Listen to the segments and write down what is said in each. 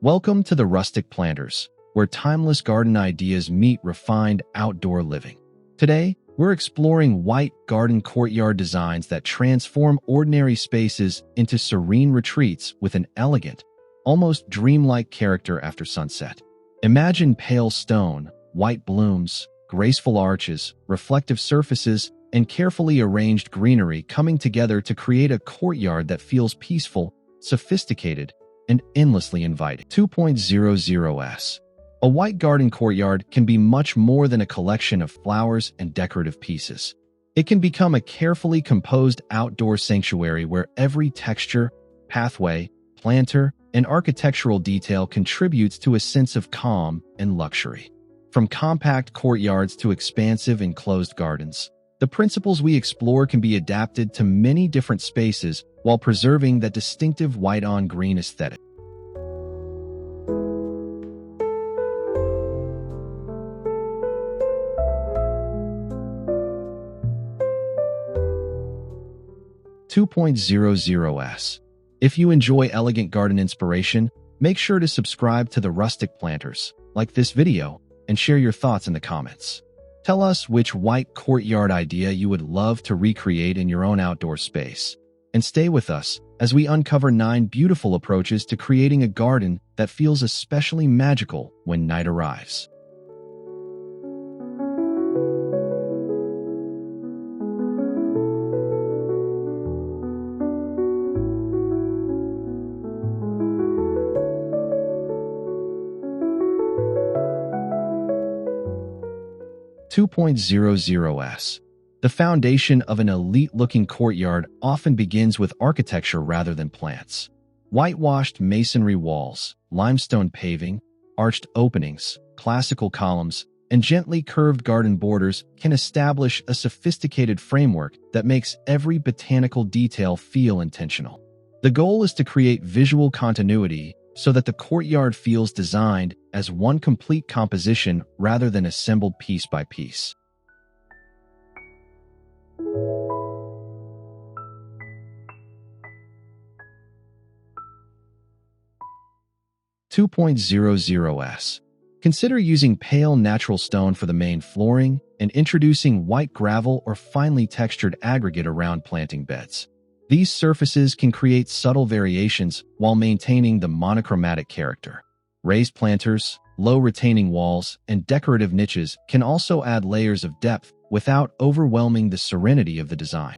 Welcome to the Rustic Planters, where timeless garden ideas meet refined outdoor living. Today, we're exploring white garden courtyard designs that transform ordinary spaces into serene retreats with an elegant, almost dreamlike character after sunset. Imagine pale stone, white blooms, graceful arches, reflective surfaces, and carefully arranged greenery coming together to create a courtyard that feels peaceful, sophisticated, and endlessly inviting. 2.00s. A white garden courtyard can be much more than a collection of flowers and decorative pieces. It can become a carefully composed outdoor sanctuary where every texture, pathway, planter, and architectural detail contributes to a sense of calm and luxury. From compact courtyards to expansive enclosed gardens, the principles we explore can be adapted to many different spaces while preserving that distinctive white-on-green aesthetic. (2.00s). If you enjoy elegant garden inspiration, make sure to subscribe to the Rustic Planters, like this video, and share your thoughts in the comments. Tell us which white courtyard idea you would love to recreate in your own outdoor space. And stay with us as we uncover 9 beautiful approaches to creating a garden that feels especially magical when night arrives. (2.00s). The foundation of an elite-looking courtyard often begins with architecture rather than plants. Whitewashed masonry walls, limestone paving, arched openings, classical columns, and gently curved garden borders can establish a sophisticated framework that makes every botanical detail feel intentional. The goal is to create visual continuity so that the courtyard feels designed as one complete composition rather than assembled piece by piece. (2.00s). Consider using pale natural stone for the main flooring and introducing white gravel or finely textured aggregate around planting beds. These surfaces can create subtle variations while maintaining the monochromatic character. Raised planters, low retaining walls, and decorative niches can also add layers of depth without overwhelming the serenity of the design.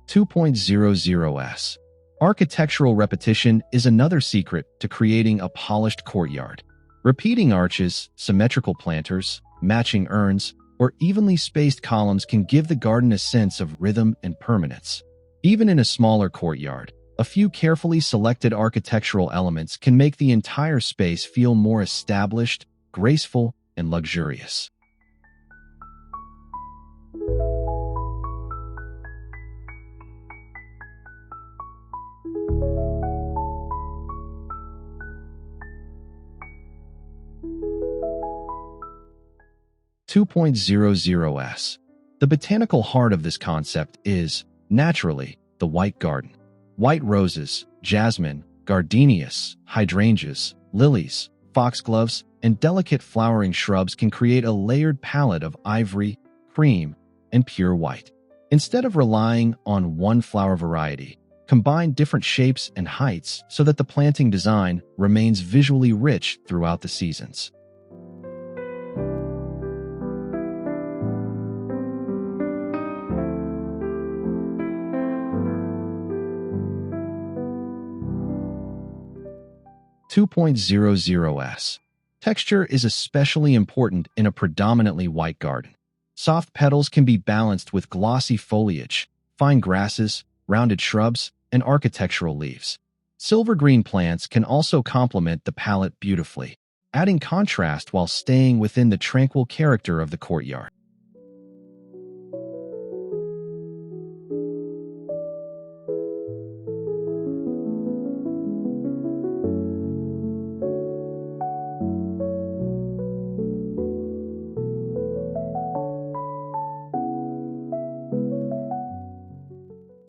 (2.00s). Architectural repetition is another secret to creating a polished courtyard. Repeating arches, symmetrical planters, matching urns, or evenly spaced columns can give the garden a sense of rhythm and permanence. Even in a smaller courtyard, a few carefully selected architectural elements can make the entire space feel more established, graceful, and luxurious. (2.00s). The botanical heart of this concept is, naturally, the white garden. White roses, jasmine, gardenias, hydrangeas, lilies, foxgloves, and delicate flowering shrubs can create a layered palette of ivory, cream, and pure white. Instead of relying on one flower variety, combine different shapes and heights so that the planting design remains visually rich throughout the seasons. (2.00s). Texture is especially important in a predominantly white garden. Soft petals can be balanced with glossy foliage, fine grasses, rounded shrubs, and architectural leaves. Silver-green plants can also complement the palette beautifully, adding contrast while staying within the tranquil character of the courtyard.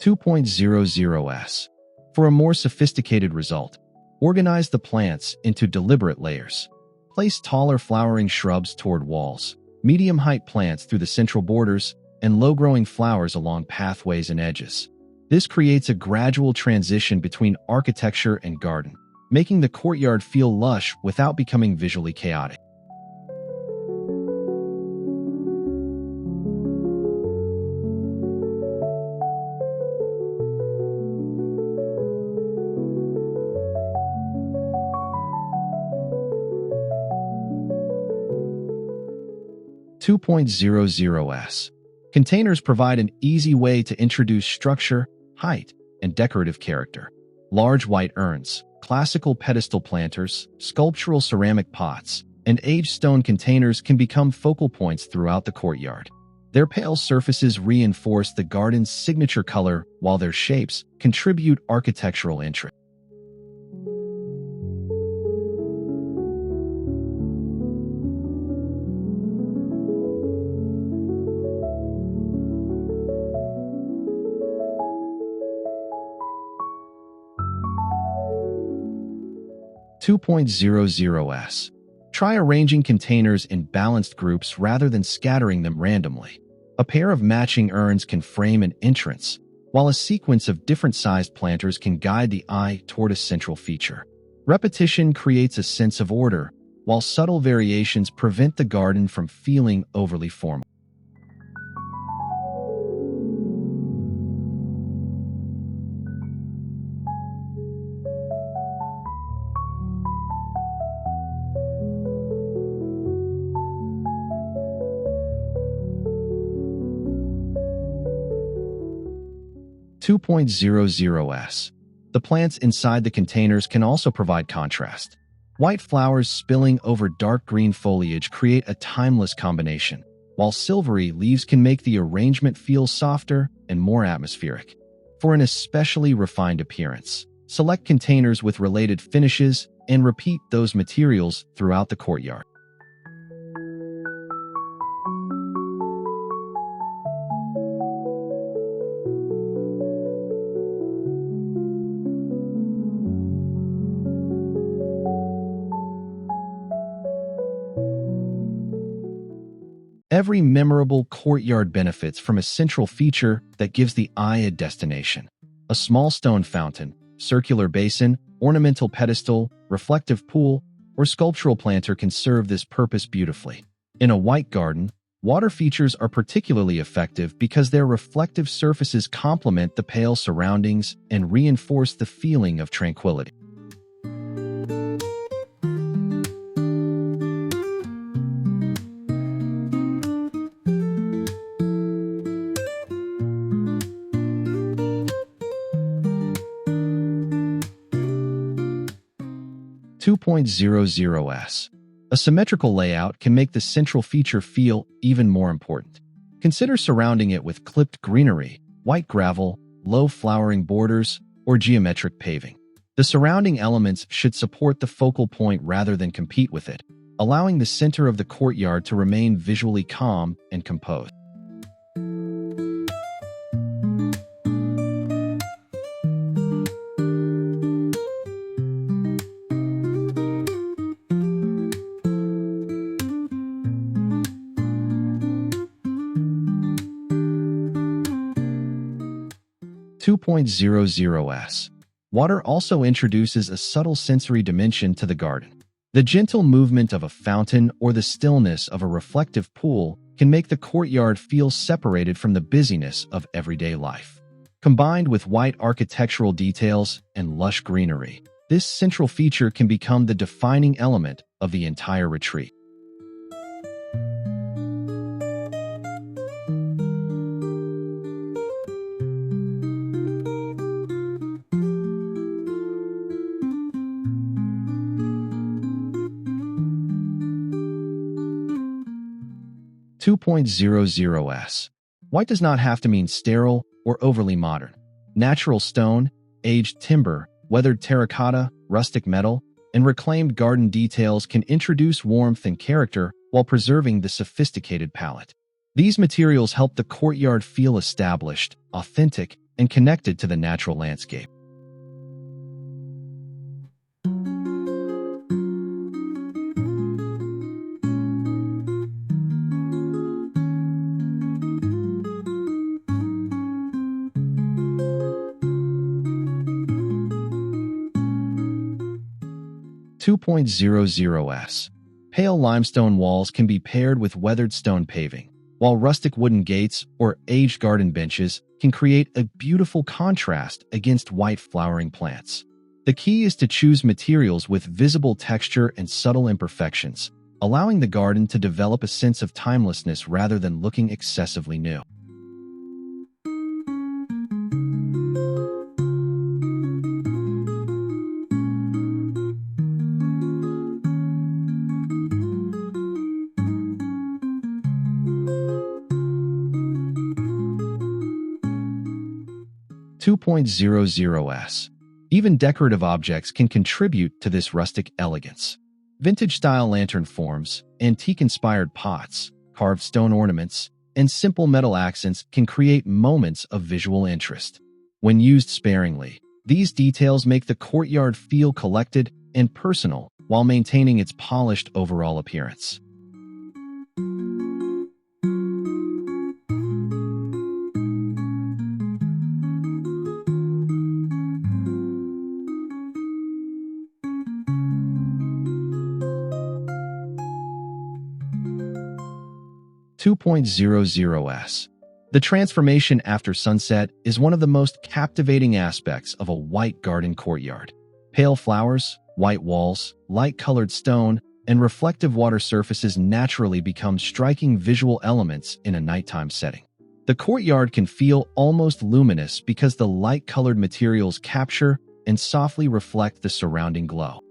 2.00s. For a more sophisticated result, organize the plants into deliberate layers. Place taller flowering shrubs toward walls, medium-height plants through the central borders, and low-growing flowers along pathways and edges. This creates a gradual transition between architecture and garden, making the courtyard feel lush without becoming visually chaotic. Two point zero zero s. Containers provide an easy way to introduce structure, height, and decorative character. Large white urns, classical pedestal planters, sculptural ceramic pots, and aged stone containers can become focal points throughout the courtyard. Their pale surfaces reinforce the garden's signature color, while their shapes contribute architectural interest. 2.00s. Try arranging containers in balanced groups rather than scattering them randomly. A pair of matching urns can frame an entrance, while a sequence of different-sized planters can guide the eye toward a central feature. Repetition creates a sense of order, while subtle variations prevent the garden from feeling overly formal. 2.00s. The plants inside the containers can also provide contrast. White flowers spilling over dark green foliage create a timeless combination, while silvery leaves can make the arrangement feel softer and more atmospheric. For an especially refined appearance, select containers with related finishes and repeat those materials throughout the courtyard. 'Every memorable courtyard benefits from a central feature that gives the eye a destination. A small stone fountain, circular basin, ornamental pedestal, reflective pool, or sculptural planter can serve this purpose beautifully. In a white garden, water features are particularly effective because their reflective surfaces complement the pale surroundings and reinforce the feeling of tranquility. 2.00s. A symmetrical layout can make the central feature feel even more important. Consider surrounding it with clipped greenery, white gravel, low flowering borders, or geometric paving. The surrounding elements should support the focal point rather than compete with it, allowing the center of the courtyard to remain visually calm and composed. 2.00s. Water also introduces a subtle sensory dimension to the garden. The gentle movement of a fountain or the stillness of a reflective pool can make the courtyard feel separated from the busyness of everyday life. Combined with white architectural details and lush greenery, this central feature can become the defining element of the entire retreat. 2.00s. White does not have to mean sterile or overly modern. Natural stone, aged timber, weathered terracotta, rustic metal, and reclaimed garden details can introduce warmth and character while preserving the sophisticated palette. These materials help the courtyard feel established, authentic, and connected to the natural landscape. 2.00s. Pale limestone walls can be paired with weathered stone paving, while rustic wooden gates or aged garden benches can create a beautiful contrast against white flowering plants. The key is to choose materials with visible texture and subtle imperfections, allowing the garden to develop a sense of timelessness rather than looking excessively new. 2.00s. Even decorative objects can contribute to this rustic elegance. Vintage-style lantern forms, antique-inspired pots, carved stone ornaments, and simple metal accents can create moments of visual interest. When used sparingly, these details make the courtyard feel collected and personal while maintaining its polished overall appearance. 2.00s. The transformation after sunset is one of the most captivating aspects of a white garden courtyard. Pale flowers, white walls, light-colored stone, and reflective water surfaces naturally become striking visual elements in a nighttime setting. The courtyard can feel almost luminous because the light-colored materials capture and softly reflect the surrounding glow.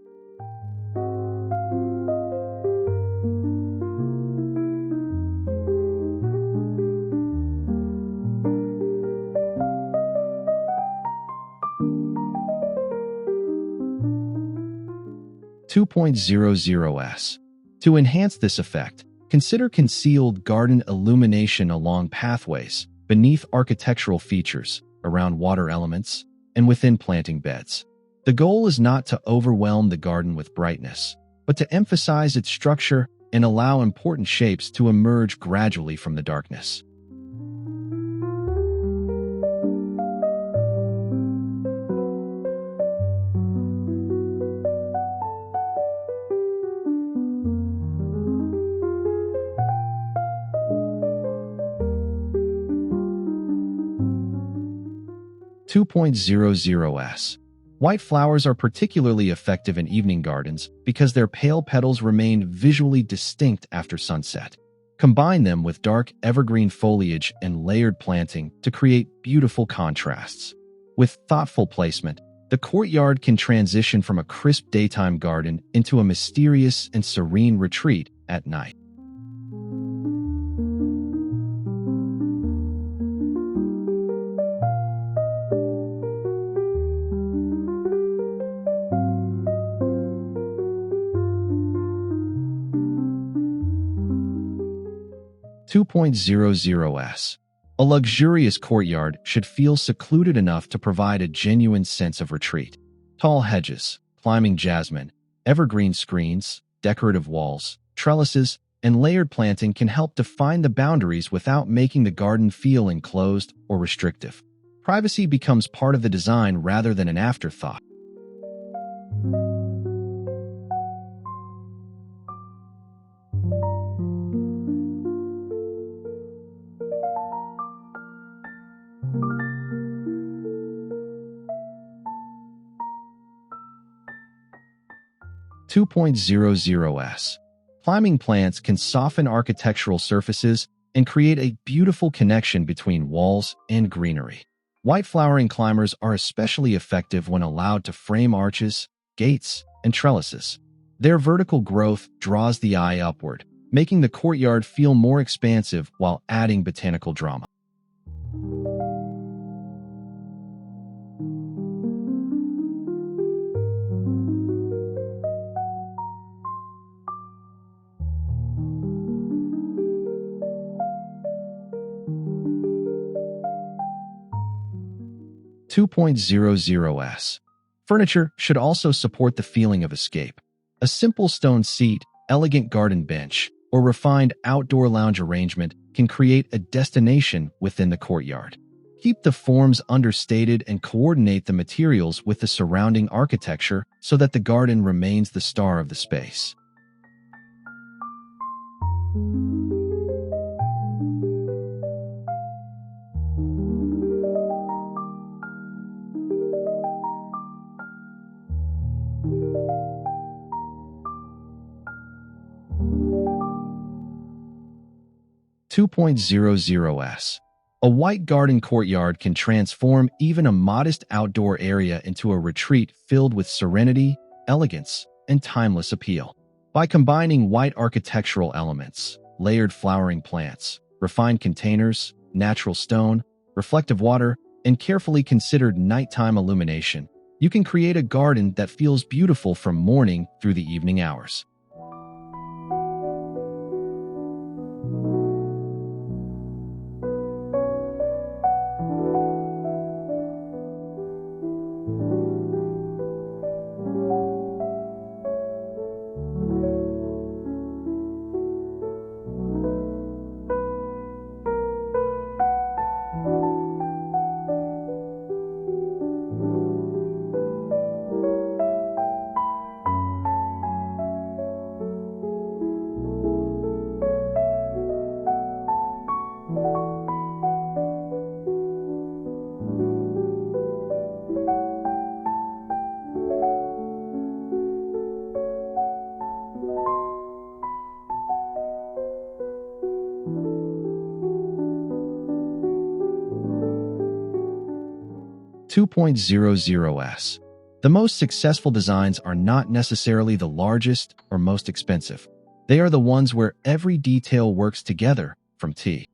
2.00s. To enhance this effect, consider concealed garden illumination along pathways, beneath architectural features, around water elements, and within planting beds. The goal is not to overwhelm the garden with brightness, but to emphasize its structure and allow important shapes to emerge gradually from the darkness. 2.00s. White flowers are particularly effective in evening gardens because their pale petals remain visually distinct after sunset. Combine them with dark evergreen foliage and layered planting to create beautiful contrasts. With thoughtful placement, the courtyard can transition from a crisp daytime garden into a mysterious and serene retreat at night. 2.00s. A luxurious courtyard should feel secluded enough to provide a genuine sense of retreat. Tall hedges, climbing jasmine, evergreen screens, decorative walls, trellises, and layered planting can help define the boundaries without making the garden feel enclosed or restrictive. Privacy becomes part of the design rather than an afterthought. 2.00s. Climbing plants can soften architectural surfaces and create a beautiful connection between walls and greenery. White flowering climbers are especially effective when allowed to frame arches, gates, and trellises. Their vertical growth draws the eye upward, making the courtyard feel more expansive while adding botanical drama. 2.00s. Furniture should also support the feeling of escape. A simple stone seat, elegant garden bench, or refined outdoor lounge arrangement can create a destination within the courtyard. Keep the forms understated and coordinate the materials with the surrounding architecture so that the garden remains the star of the space. 2.00s. A white garden courtyard can transform even a modest outdoor area into a retreat filled with serenity, elegance, and timeless appeal. By combining white architectural elements, layered flowering plants, refined containers, natural stone, reflective water, and carefully considered nighttime illumination, you can create a garden that feels beautiful from morning through the evening hours. 2.00s. The most successful designs are not necessarily the largest or most expensive. They are the ones where every detail works together, from T.